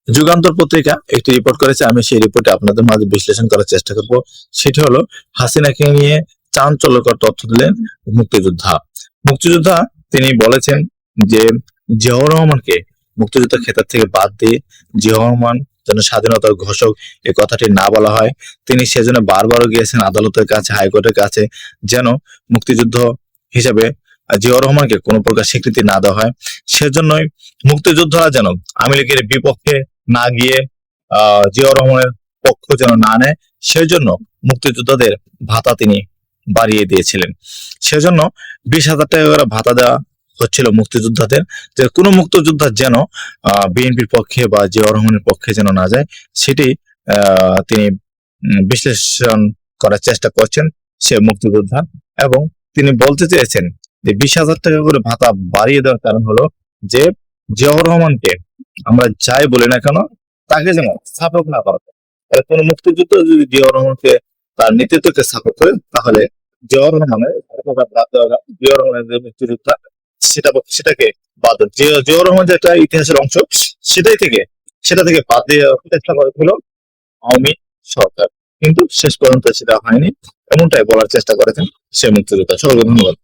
যুগান্তর পত্রিকা একটি রিপোর্ট করেছে, আমি সেই রিপোর্টে আপনাদের মাঝে বিশ্লেষণ করার চেষ্টা করব। সেটি হলো হাসিনাকে নিয়ে চাঞ্চল্যকর তথ্য দিলেন মুক্তিযোদ্ধা। মুক্তিযোদ্ধা তিনি বলেছেন যে জিয়াউর রহমানকে মুক্তিযোদ্ধা খেতাব থেকে বাদ দিয়ে জিয়াউর রহমান যেন স্বাধীনতার ঘোষক এই কথাটি না বলা হয়। তিনি সেজন্য বারবারও গিয়েছেন আদালতের কাছে, হাইকোর্টের কাছে, যেন মুক্তিযুদ্ধ হিসেবে জিয়াউর রহমানকে কোনো প্রকার স্বীকৃতি না দেওয়া হয়। সেজন্যই মুক্তিযোদ্ধারা যেন আওয়ামী লীগের বিপক্ষে না গিয়ে জিয়াউর রহমানের পক্ষ যেন না নেয়, সেজন্য মুক্তিযোদ্ধাদের ভাতা তিনি বাড়িয়ে দিয়েছিলেন। সেজন্য 20,000 টাকা করে ভাতা দেওয়া হচ্ছিল মুক্তিযোদ্ধাদের, যে কোনো মুক্তিযোদ্ধা যেন বিএনপির পক্ষে বা জিয়াউর রহমানের পক্ষে যেন না যায়, সেটি তিনি বিশ্লেষণ করার চেষ্টা করছেন সে মুক্তিযোদ্ধা। এবং তিনি বলতে চেয়েছেন যে 20,000 টাকা করে ভাতা বাড়িয়ে দেওয়ার কারণ হলো যে জিয়াউর রহমানকে আমরা যাই বলি না কেন তাকে যেন সাপোর্ট না করা যায়। কোন মুক্তিযুদ্ধ যদি জিয়াউর রহমানকে তার নেতৃত্বকে সাপোর্ট করে, তাহলে জিয়াউর রহমানের জিয়াউর রহমানের যে মুক্তিযোদ্ধা সেটাকে বাদ জিয়াউর রহমান যে একটা ইতিহাসের অংশ, সেটা থেকে বাদ দিয়ে চেষ্টা করেছিল আওয়ামী সরকার, কিন্তু শেষ পর্যন্ত সেটা হয়নি। এমনটাই বলার চেষ্টা করেছেন সে মুক্তিযোদ্ধা। সকলকে ধন্যবাদ।